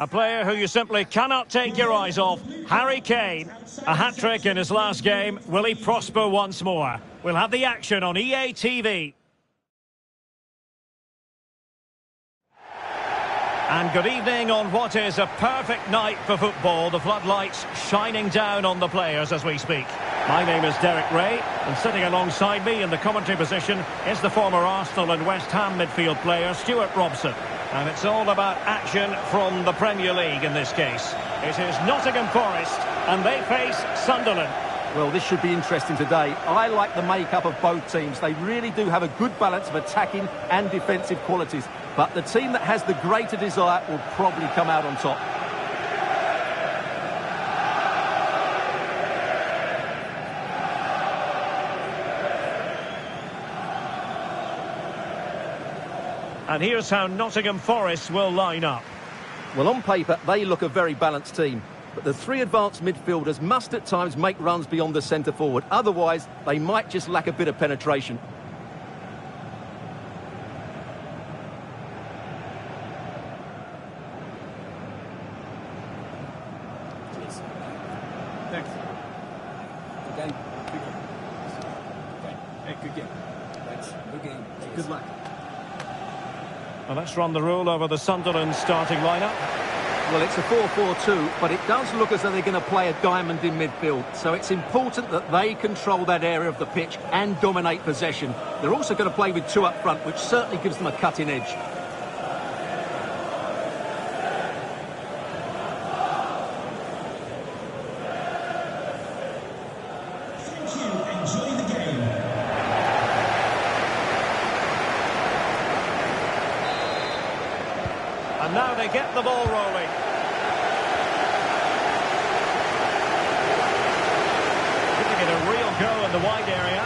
A player who you simply cannot take your eyes off, Harry Kane. A hat-trick in his last game. Will he prosper once more? We'll have the action on EA TV. And good evening on what is a perfect night for football. The floodlights shining down on the players as we speak. My name is Derek Ray, and sitting alongside me in the commentary position is the former Arsenal and West Ham midfield player, Stuart Robson. And it's all about action from the Premier League in this case. It is Nottingham Forest, and they face Sunderland. Well, this should be interesting today. I like the makeup of both teams. They really do have a good balance of attacking and defensive qualities. But the team that has the greater desire will probably come out on top. And here's how Nottingham Forest will line up. Well, on paper, they look a very balanced team. But the three advanced midfielders must at times make runs beyond the centre forward. Otherwise, they might just lack a bit of penetration. Thanks. Good game. Good game. Thanks. Good game. Good luck. Well, let's run the rule over the Sunderland starting lineup. Well, it's a 4-4-2, but it does look as though they're going to play a diamond in midfield. So it's important that they control that area of the pitch and dominate possession. They're also going to play with two up front, which certainly gives them a cutting edge. And now they get the ball rolling. Giving it a real go in the wide area.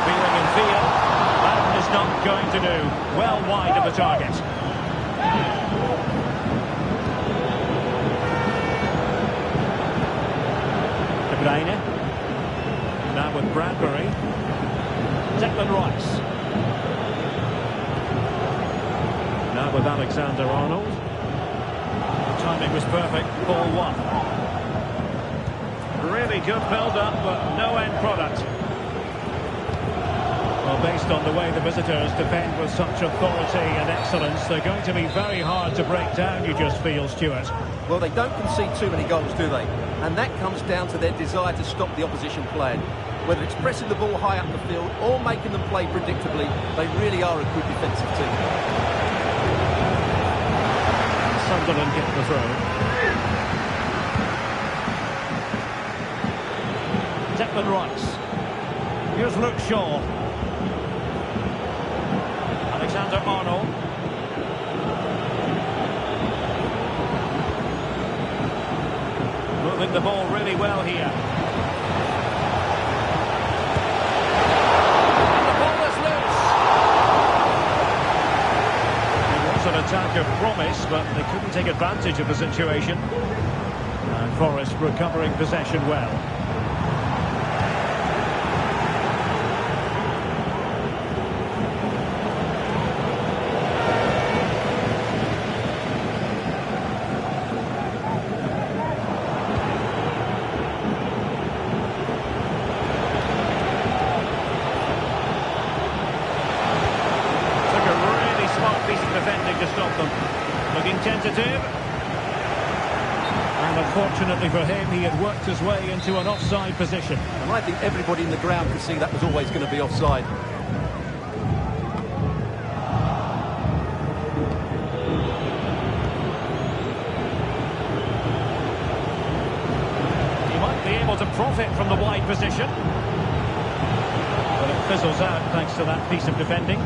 Feeling in field. That is not going to do. Well wide of the target. De Bruyne. Now with Bradbury. Declan Rice. Now with Alexander-Arnold. Timing was perfect. Ball one. Really good build-up, but no end product. Well, based on the way the visitors defend with such authority and excellence, they're going to be very hard to break down, you just feel, Stuart. Well, they don't concede too many goals, do they? And that comes down to their desire to stop the opposition playing. Whether it's pressing the ball high up the field or making them play predictably, they really are a good defensive team. Sunderland get the throw. Declan Rice. Here's Luke Shaw. Alexander-Arnold. Moving the ball really well here. An attack of promise, but they couldn't take advantage of the situation. And Forest recovering possession well. Defending to stop them. Looking tentative. And unfortunately for him, he had worked his way into an offside position. And I think everybody in the ground could see that was always going to be offside. He might be able to profit from the wide position. But it fizzles out thanks to that piece of defending.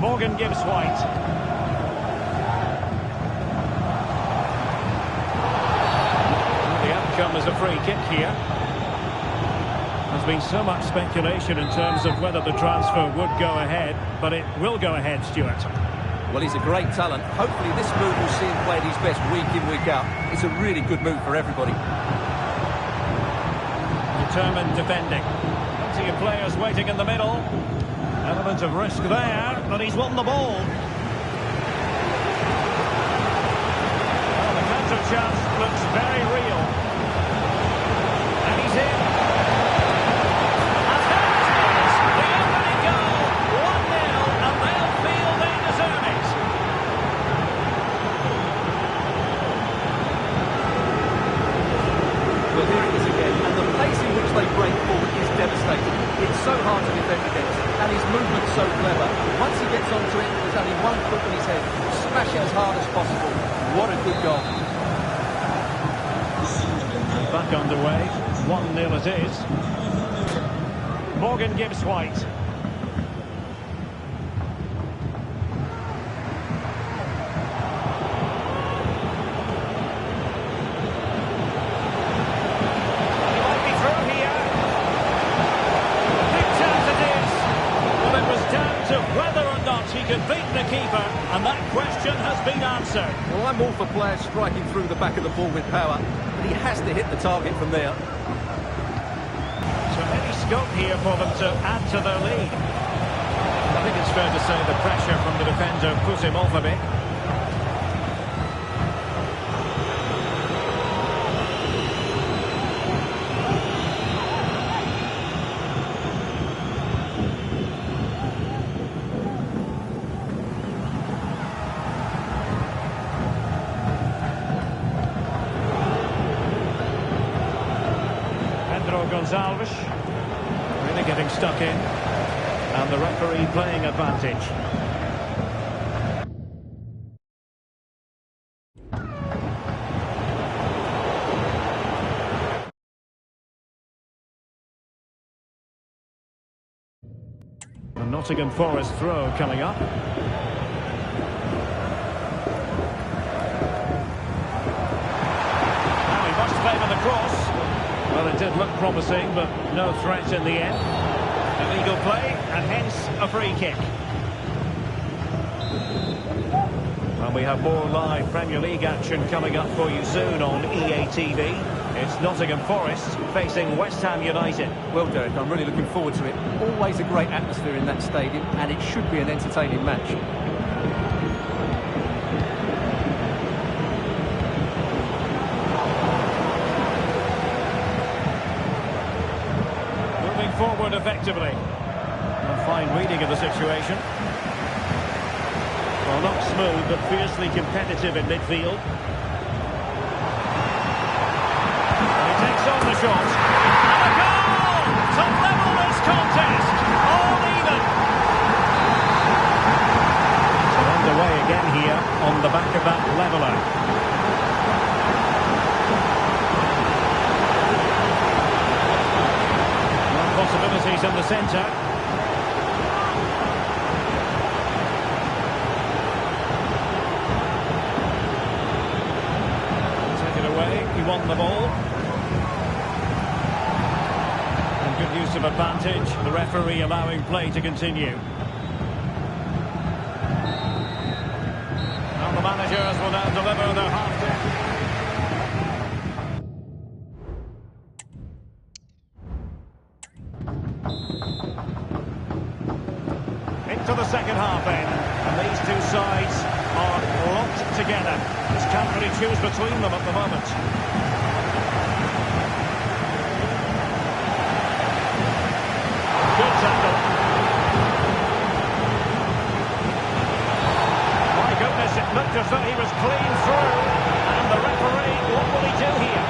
Morgan gives White. The outcome is a free kick here. There's been so much speculation in terms of whether the transfer would go ahead, but it will go ahead, Stuart. Well, he's a great talent. Hopefully this move will see him play at his best week in, week out. It's a really good move for everybody. Determined defending. plenty of players waiting in the middle. Element of risk there, but he's won the ball. Well, the counter chance looks very real. And he's in. And there it is! The opening goal! 1-0, and they'll feel they deserve it. Well, here it is again, and the pace in which they break forward is devastating. It's so hard to defend against, and his movement's so clever. Once he gets onto it, there's only one foot in his head. Smash it as hard as possible. What a good goal. Back underway, 1-0 it is. Morgan gives White. He might be through here. Big chance it is. Well, it was down to whether or not he could beat the keeper, and that question has been answered. Well, I'm all for players striking through the back of the ball with power, but he has to hit the target from there. So any scope here for them to add to their lead? I think it's fair to say the pressure from the defender put him off a bit. Gonzalez really getting stuck in, and the referee playing advantage. The Nottingham Forest throw coming up. Now he must favour the cross. Well, it did look promising, but no threat in the end. Illegal play, and hence a free kick. And we have more live Premier League action coming up for you soon on EA TV. It's Nottingham Forest facing West Ham United. Well, Derek, I'm really looking forward to it. Always a great atmosphere in that stadium, and it should be an entertaining match. Forward effectively. A fine reading of the situation. Well, not smooth, but fiercely competitive in midfield. And he takes on the shot. And a goal to level this contest. All even. So underway again here on the back of that leveller. Possibilities in the centre. Take it away, he won the ball. And good use of advantage, the referee allowing play to continue. And the managers will now deliver their half-time. Into the second half then, and these two sides are locked together. Just can't really choose between them at the moment. Good tackle. My goodness, it looked as though he was clean through, and the referee, what will he do here?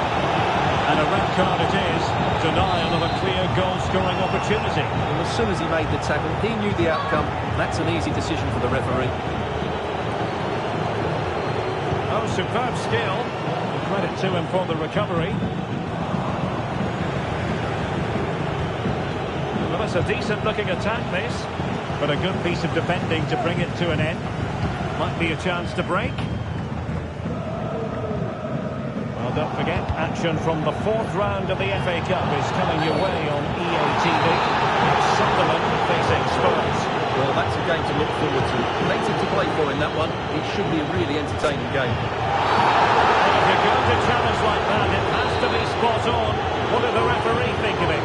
And a red card it is. Denial of a clear goal-scoring opportunity. Well, as soon as he made the tackle, he knew the outcome. That's an easy decision for the referee. Oh, superb skill. Credit to him for the recovery. Well, it's a decent-looking attack, this. But a good piece of defending to bring it to an end. Might be a chance to break. Well, don't forget, action from the fourth round of the FA Cup is coming your way on EA TV. Sunderland facing Spurs. Well, that's a game to look forward to. Plenty to play for in that one. It should be a really entertaining game. Well, if you're going to challenge like that, it has to be spot on. What did the referee think of it?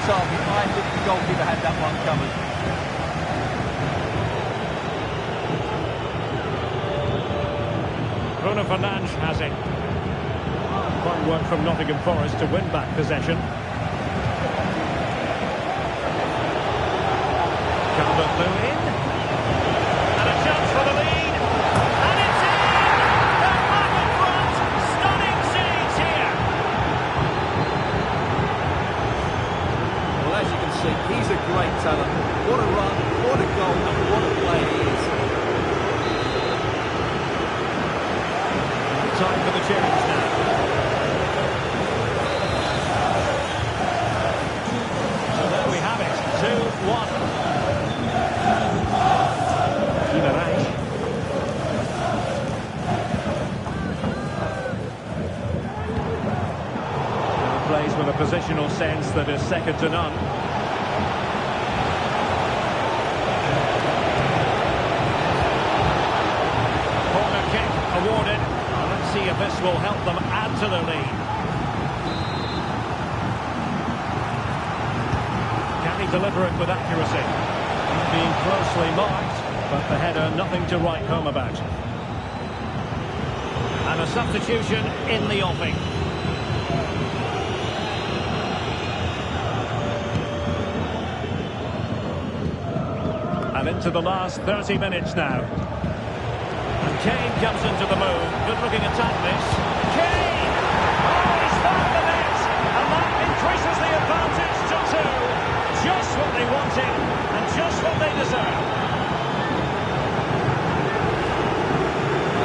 target. I think the goalkeeper had that one covered. Bruno Fernandes has it. Fine work from Nottingham Forest to win back possession. Calvert-Lewin in. And a chance for the lead. And it's in! They're back in front. Stunning scenes here. Well, as you can see, he's a great talent. What a run, what a goal, and what a player he is. Time for the change now. So there we have it. 2-1. Plays with a positional sense that is second to none. Corner kick awarded. Let's see if this will help them add to the lead. Can he deliver it with accuracy? Being closely marked, but the header nothing to write home about. And a substitution in the offing. And into the last 30 minutes now. And Kane comes into the move. Good looking attack this. Kane! Oh, he's found the net! And that increases the advantage to 2. Just what they wanted and just what they deserve.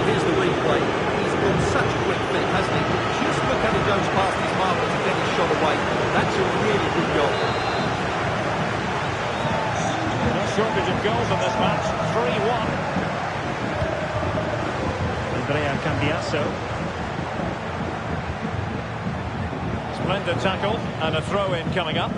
Here's the replay. He's got such a quick feet, hasn't he? Just look how he goes past his marker to get his shot away. That's a really good goal. No shortage of goals in this match. 3-1. Andrea Cambiasso. Splendid tackle and a throw-in coming up.